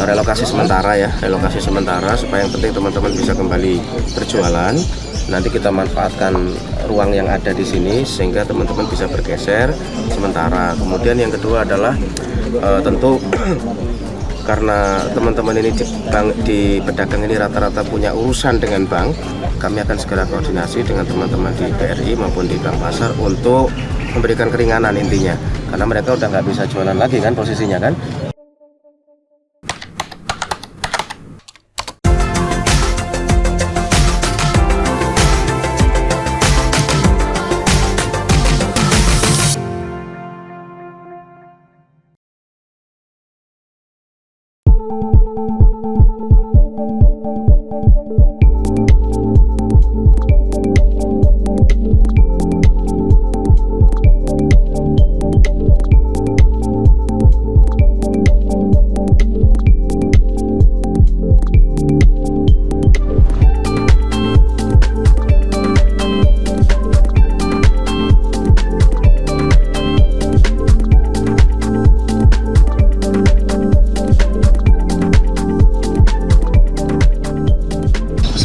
relokasi sementara ya, relokasi sementara supaya yang penting teman-teman bisa kembali berjualan. Nanti kita manfaatkan ruang yang ada di sini sehingga teman-teman bisa bergeser sementara. Kemudian yang kedua adalah tentu karena teman-teman ini di pedagang ini rata-rata punya urusan dengan bank, kami akan segera koordinasi dengan teman-teman di BRI maupun di Bank Pasar untuk memberikan keringanan intinya, karena mereka udah nggak bisa jualan lagi kan posisinya kan.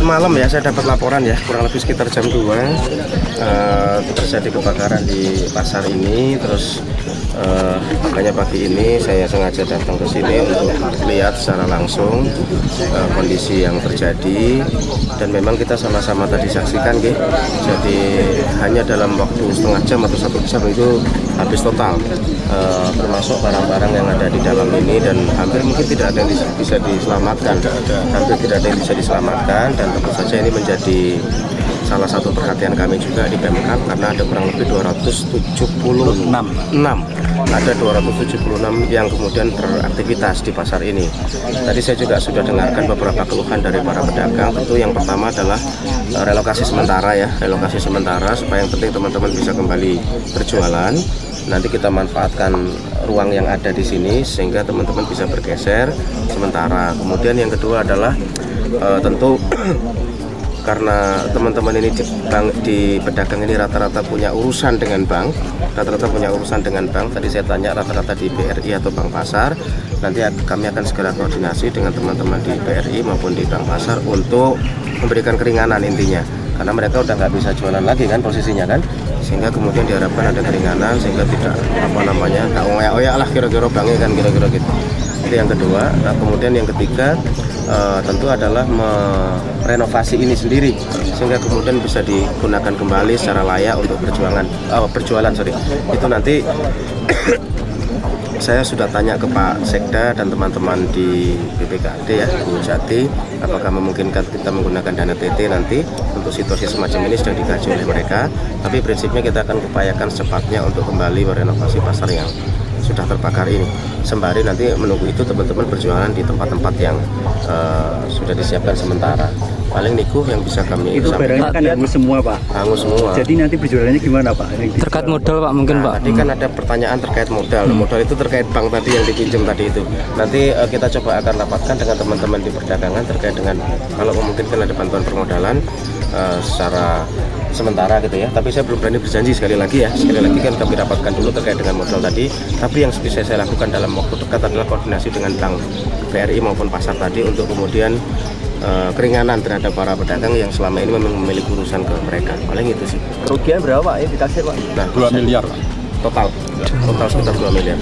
Semalam ya saya dapat laporan ya, kurang lebih sekitar jam 2 terjadi kebakaran di pasar ini. Terus makanya pagi ini saya sengaja datang ke sini untuk lihat secara langsung kondisi yang terjadi, dan memang kita sama-sama tadi saksikan gitu. Jadi hanya dalam waktu setengah jam atau 1 jam itu habis total, termasuk barang-barang yang ada di dalam ini, dan hampir mungkin tidak ada yang bisa diselamatkan, dan tentu saja ini menjadi salah satu perhatian kami juga di Pemkab, karena ada kurang lebih 276 yang kemudian beraktivitas di pasar ini. Tadi saya juga sudah dengarkan beberapa keluhan dari para pedagang. Tentu yang pertama adalah relokasi sementara ya, relokasi sementara supaya yang penting teman-teman bisa kembali berjualan. Nanti kita manfaatkan ruang yang ada di sini sehingga teman-teman bisa bergeser sementara. Kemudian yang kedua adalah tentu karena teman-teman ini di pedagang ini rata-rata punya urusan dengan bank, Tadi saya tanya rata-rata di BRI atau Bank Pasar. Nanti kami akan segera koordinasi dengan teman-teman di BRI maupun di Bank Pasar untuk memberikan keringanan intinya, karena mereka udah nggak bisa jualan lagi kan posisinya kan, sehingga kemudian diharapkan ada keringanan sehingga tidak nggak oyak-oyak lah kira-kira banknya kan, kira-kira gitu. Itu yang kedua. Nah, kemudian yang ketiga tentu adalah merenovasi ini sendiri sehingga kemudian bisa digunakan kembali secara layak untuk berjualan. Itu nanti saya sudah tanya ke Pak Sekda dan teman-teman di BPKD ya, Bu Jati, apakah memungkinkan kita menggunakan dana TT nanti untuk situasi semacam ini, sedang dikaji oleh mereka. Tapi prinsipnya kita akan upayakan secepatnya untuk kembali merenovasi pasar yang sudah terbakar ini. Sembari nanti menunggu itu teman-teman berjualan di tempat-tempat yang sudah disiapkan sementara. Paling niku yang bisa kami itu barangnya kan hangus semua Pak. Hangus semua. Jadi nanti berjualannya gimana Pak? Terkait modal Pak mungkin Pak. Tadi kan ada pertanyaan terkait modal. Modal itu terkait bank tadi yang dipinjam tadi itu. Nanti kita coba akan rapatkan dengan teman-teman di perdagangan terkait dengan kalau memungkinkan ada bantuan permodalan secara sementara gitu ya. Tapi saya belum berani berjanji sekali lagi kan kami dapatkan dulu terkait dengan modal tadi. Tapi yang bisa saya lakukan dalam waktu dekat adalah koordinasi dengan Bank BRI maupun pasar tadi untuk kemudian keringanan terhadap para pedagang yang selama ini memang memiliki urusan ke mereka. Paling itu sih. Kerugian berapa Pak ya ditaksir Pak? Nah, 2 miliar Pak. Total sekitar 2 miliar.